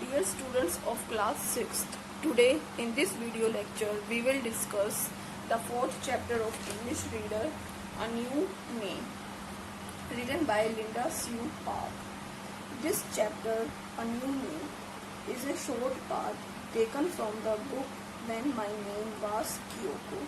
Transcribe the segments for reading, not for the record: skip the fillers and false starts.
Dear students of class 6th, today in this video lecture we will discuss the fourth chapter of English Reader, A New Name, written by Linda Sue Park. This chapter, A New Name, is a short part taken from the book When My Name Was Kyoko.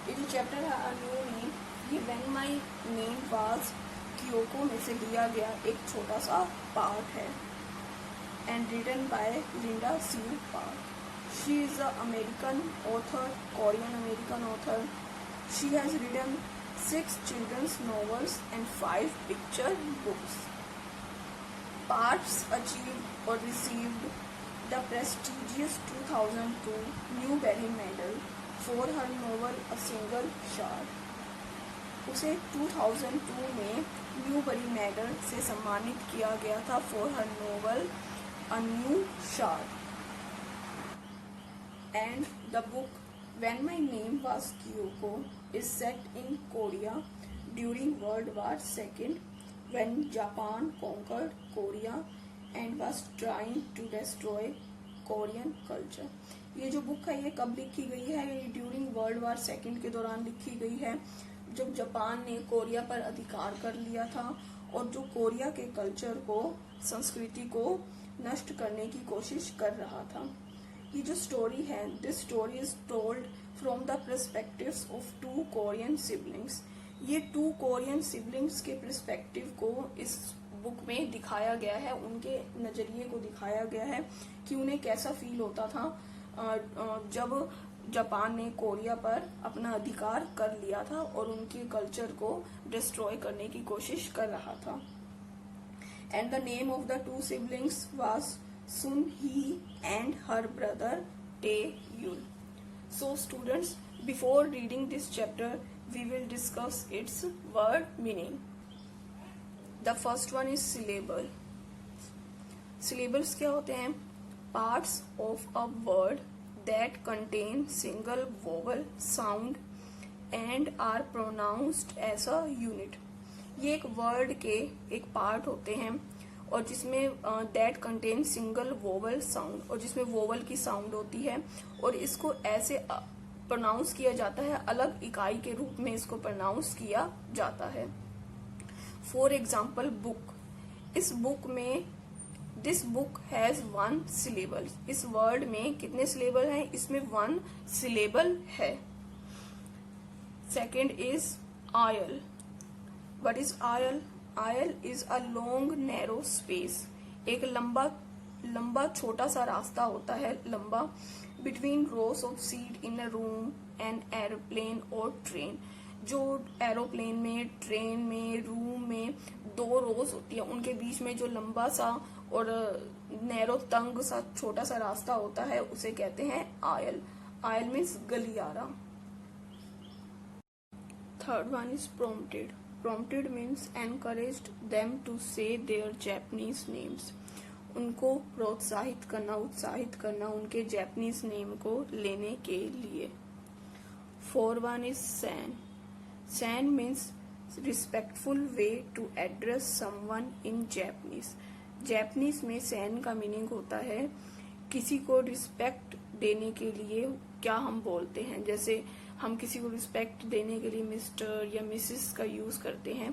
ये जो chapter है A New Name, ये When My Name Was Kyoko में से लिया गया एक छोटा सा पार्ट है and written by Linda Sue Park. She is an American author, Korean American author. She has written 6 children's novels and 5 picture books. Parks achieved or received the prestigious 2002 Newbery Medal for her novel A Single Shot. उसे 2002 में Newbury medal से सम्मानित किया गया था for her novel A New Shot. And the book When My Name Was Kyoko is set in Korea during World War II when Japan conquered Korea and was trying to destroy Korean culture. ये जो book है ये कब लिखी गई है? ये during world war second के दौरान लिखी गई है जब जापान ने कोरिया पर अधिकार कर लिया था और जो कोरिया के कल्चर को, संस्कृति को नष्ट करने की कोशिश कर रहा था. ये जो स्टोरी है, this story is told from the perspectives of 2 Korean siblings. ये 2 कोरियन सिबलिंग्स के पर्सपेक्टिव को इस बुक में दिखाया गया है, उनके नजरिए को दिखाया गया है कि उन्हें कैसा फील होता था जब जापान ने कोरिया पर अपना अधिकार कर लिया था और उनके कल्चर को डिस्ट्रॉय करने की कोशिश कर रहा था. And the name of the 2 siblings was Sun Hee and her brother Tae-yul. So students, before reading this chapter, we will discuss its word meaning. The first one is syllable. Syllables क्या होते हैं? Parts of a word that contain single vowel sound and are pronounced as a unit. ये एक word के एक part होते हैं और जिसमें that contain single vowel sound और जिसमें वोवल की साउंड होती है और इसको ऐसे प्रोनाउंस किया जाता है, अलग इकाई के रूप में इसको प्रोनाउंस किया जाता है. For example book. इस बुक में दिस बुक हैज 1 सिलेबल. इस वर्ड में कितने सिलेबल हैं? इसमें 1 सिलेबल है. Second is oil. What is aisle? Aisle is a long narrow space. एक लंबा छोटा सा रास्ता होता है, लंबा, between rows of seat in a room and airplane or train. जो एरोप्लेन में, ट्रेन में, रूम में 2 रोज होती है, उनके बीच में जो लंबा सा और नैरो तंग सा छोटा सा रास्ता होता है उसे कहते हैं आयल. आयल मीन्स गलियारा. Third one is prompted. Prompted means encouraged them to say their Japanese names. उनको प्रोत्साहित करना, उत्साहित करना उनके जापानीज नेम को लेने के लिए. 4 one is san. San means respectful way to address someone in Japanese. Japanese में सैन का मीनिंग होता है किसी को रिस्पेक्ट देने के लिए क्या हम बोलते हैं. जैसे हम किसी को रिस्पेक्ट देने के लिए मिस्टर या मिसेस का यूज करते हैं,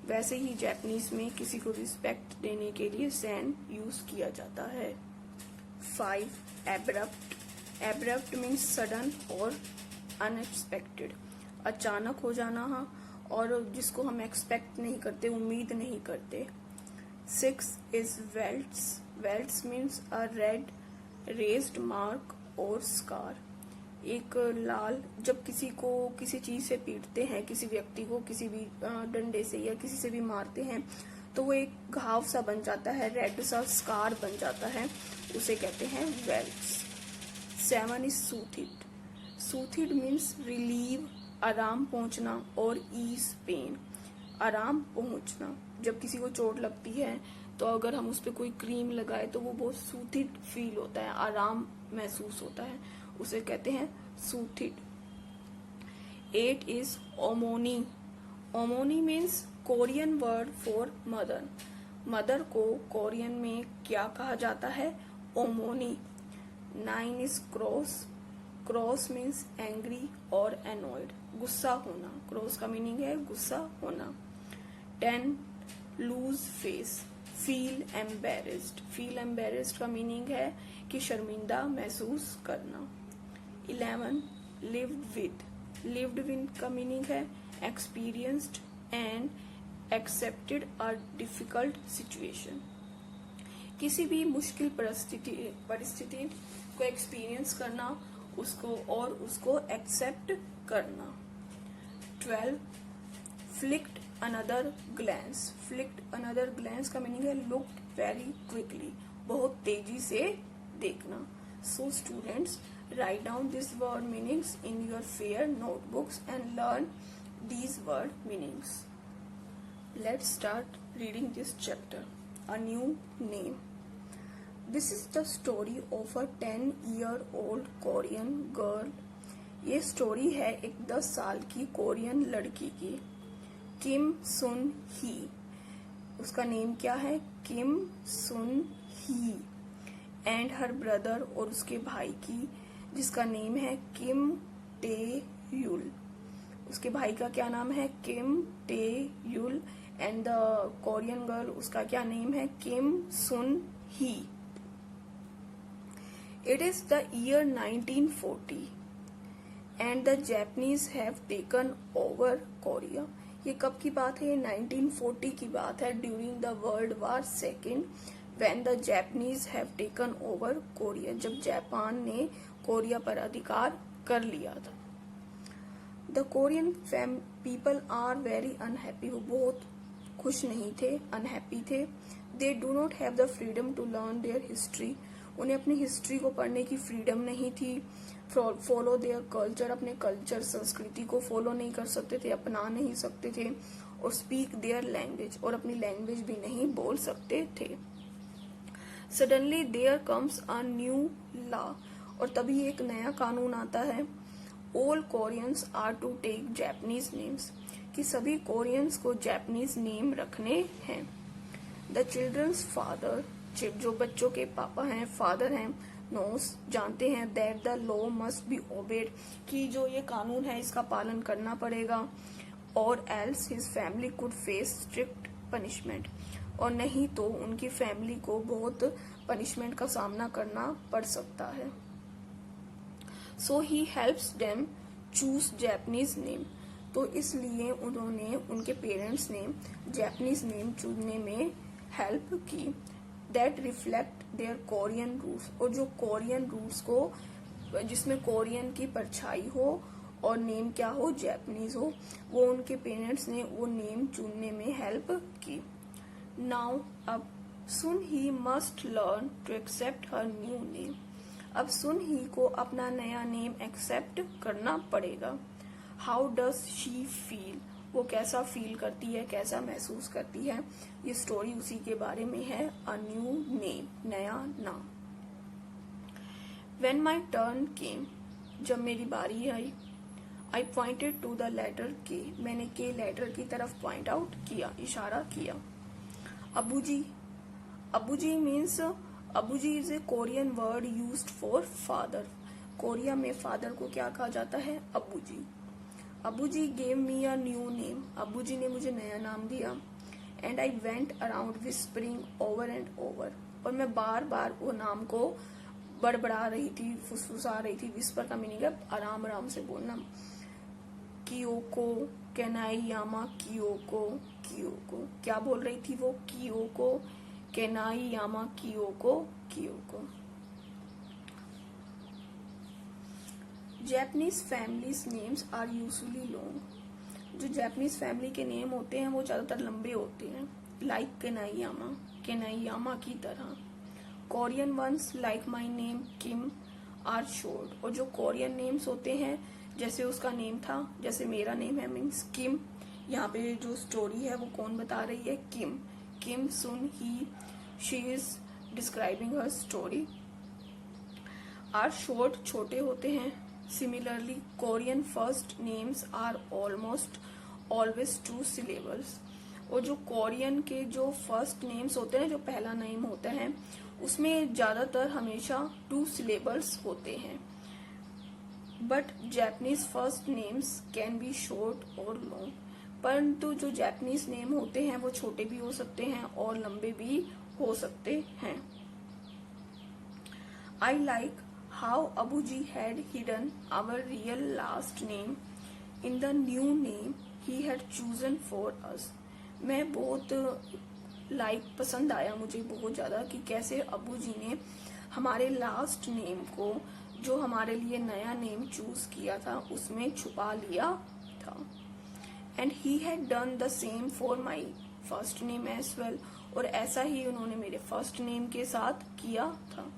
वैसे ही जापानीज में किसी को रिस्पेक्ट देने के लिए सैन यूज किया जाता है. 5 एब्रप्ट. एब्रप्ट मीन्स सडन और अनएक्सपेक्टेड. अचानक हो जाना और जिसको हम एक्सपेक्ट नहीं करते, उम्मीद नहीं करते. 6 is welts. Welts means a red raised mark और स्कार. एक लाल, जब किसी को किसी चीज से पीटते हैं, किसी व्यक्ति को किसी भी डंडे से या किसी से भी मारते हैं तो वो एक घाव सा बन जाता है, रेड सा स्कार बन जाता है, उसे कहते हैं वेल्ट्स. 7 इज सूथिड. सूथिड मीन्स रिलीव, आराम पहुंचना, और ईज पेन, आराम पहुंचना. जब किसी को चोट लगती है तो अगर हम उस पर कोई क्रीम लगाए तो वो बहुत सूथिड फील होता है, आराम महसूस होता है, उसे कहते हैं soothed. 8 is omoni. Omoni means Korean word for mother. Mother को कोरियन में क्या कहा जाता है? omoni. 9 is cross. Cross means angry or annoyed. गुस्सा होना. Cross का मीनिंग है गुस्सा होना. 10 lose face. Feel embarrassed. Feel embarrassed का मीनिंग है कि शर्मिंदा महसूस करना. 11 lived with. Lived with का मीनिंग है experienced and accepted a difficult situation. किसी भी मुश्किल परिस्थिति को एक्सपीरियंस करना, उसको एक्सेप्ट करना. 12 फ्लिक्ट अनदर ग्लैंस. फ्लिक्ट अनदर ग्लैंस का मीनिंग है लुक्ड वेरी क्विकली, बहुत तेजी से देखना. So students, write down these word meanings in your fair notebooks and learn these word meanings. Let's start reading this chapter. A new name. This is the story of a 10-year-old Korean girl. ये story है एक 10 साल की Korean लड़की की. किम Sun ही. उसका name क्या है? किम Sun he. And her brother, और उसके भाई की, जिसका नेम है किम टे युल. उसके भाई का क्या नाम है? किम टे you'll. And the Korean girl, उसका क्या नेम है? किम Sun he. It is the year 1940 and the Japanese have taken over Korea. ये कब की बात है? 1940 की बात है. During the World War II, when the Japanese have taken over Korea, जब जापान ने कोरिया पर अधिकार कर लिया था. The Korean people are very unhappy. वो बहुत खुश नहीं थे, unhappy थे. They do not have the freedom to learn their history. उन्हें अपनी हिस्ट्री को पढ़ने की फ्रीडम नहीं थी. फॉलो देयर कल्चर, अपने कल्चर संस्कृति को फॉलो नहीं कर सकते थे, अपना नहीं सकते थे. और स्पीक देयर लैंग्वेज, और अपनी लैंग्वेज भी नहीं बोल सकते थे. Suddenly there comes a new law. और तभी एक नया कानून आता है. All Koreans are to take Japanese names. कि सभी कोरियंस को जैपनीज नेम रखने हैं. द चिल्ड्रंस फादर, जो बच्चों के पापा हैं, फादर हैं, नोस, जानते हैं, that the law must be obeyed, कि जो ये कानून है इसका पालन करना पड़ेगा. और else his family could face strict punishment. और नहीं तो उनकी फैमिली को बहुत पनिशमेंट का सामना करना पड़ सकता है. So he helps them choose Japanese name. तो इसलिए उन्होंने, उनके पेरेंट्स ने जैपनीज नेम चुनने में हेल्प की. That reflect their Korean roots. और जो कोरियन रूट्स को, जिसमें कोरियन की परछाई हो और नेम क्या हो? जैपनीज हो. वो उनके पेरेंट्स ने वो नेम चुनने में हेल्प की. नाउ अब Sun hee must learn to accept her new name. अब सुन ही को अपना नया नेम एक्सेप्ट करना पड़ेगा. How does she feel. वो कैसा फील करती है, कैसा महसूस करती है. ये स्टोरी उसी के बारे में है. अ न्यू नेम, नया नाम. व्हेन माई टर्न केम, जब मेरी बारी आई, I pointed to the letter K. मैंने के लेटर की तरफ पॉइंट आउट किया, इशारा किया. Abuji. Abuji means, abuji is a Korean word used for father. Korea में फादर को क्या कहा जाता है? Abuji. Abuji gave me a new name. Abuji ने मुझे नया नाम दिया. And I went around whispering over and over. और मैं बार बार वो नाम को बड़बड़ा रही थी, फुसफुसा रही थी. विस्पर का मीनिंग है आराम आराम से बोलना. कियोको, केनाई यामा कियोको. कियोको क्या बोल रही थी वो? Kiyoko, Kanaiyama Kiyoko, Kiyoko. Japanese families names are usually long. जो जैपनीज फैमिली के नेम होते हैं वो ज्यादातर लंबे होते हैं. लाइक केनाईयामा, केनाईयामा की तरह. Korean ones like my name Kim are short. और जो कोरियन नेम्स होते हैं, जैसे उसका नेम था, जैसे मेरा नेम है मीन्स किम. यहाँ पे जो स्टोरी है वो कौन बता रही है? Kim. Kim Sun hee. She is describing her story. Are short छोटे होते हैं. Similarly, Korean first names are almost always 2 syllables. और जो कोरियन के जो फर्स्ट नेम्स होते हैं, जो पहला नेम होता है, उसमें ज्यादातर हमेशा 2 syllables होते हैं। But Japanese first names can be short और लॉन्ग, परंतु जो Japanese नेम होते हैं वो छोटे भी हो सकते हैं और लंबे भी हो सकते हैं। I like how Abuji had hidden our real last name in the new name he had chosen for us। मैं बहुत पसंद आया मुझे बहुत ज्यादा कि कैसे अबू जी ने हमारे लास्ट नेम को, जो हमारे लिए नया नेम चूज किया था, उसमें छुपा लिया था। And he had done the same for my first name as well, और ऐसा ही उन्होंने मेरे फर्स्ट नेम के साथ किया था।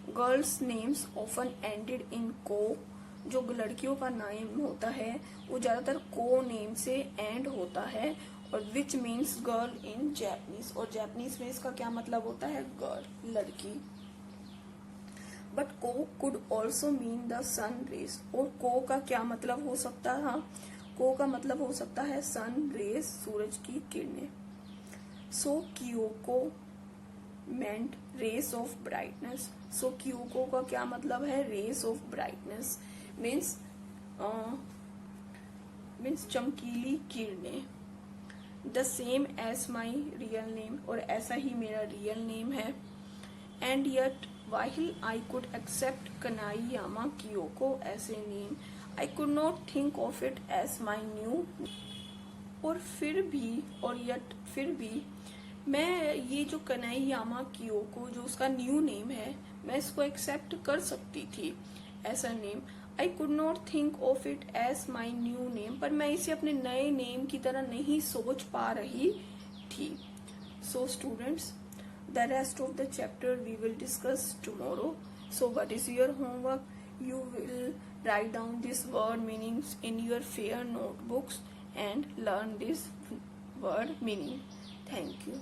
Girls names often ended in को, जो लड़कियों का नाम होता है वो ज्यादातर को नेम से एंड होता है, और which means girl in Japanese, और जैपनीज में इसका क्या मतलब होता है, गर्ल, लड़की। बट को could also mean the sun rays, और को का क्या मतलब हो सकता है, को का मतलब हो सकता है सन रेज, सूरज की किरणें। So Kyoko meant rays of brightness। so Kyoko का क्या मतलब है, rays of brightness means चमकीली किरणें। the same as my real name, और ऐसा ही मेरा रियल नेम है। and yet while I could accept Kanayama Kyoko as a name, I could not think of it as my new, और फिर भी मैं ये जो कनाईयामा कियोको, जो उसका न्यू नेम है, मैं इसको एक्सेप्ट कर सकती थी ऐसा name. I could not think of it as my new name, पर मैं इसे अपने नए नेम की तरह नहीं सोच पा रही थी। So students, the rest of the chapter we will discuss tomorrow. So what is your homework? You will write down this word meanings in your fair notebooks and learn this word meaning. Thank you.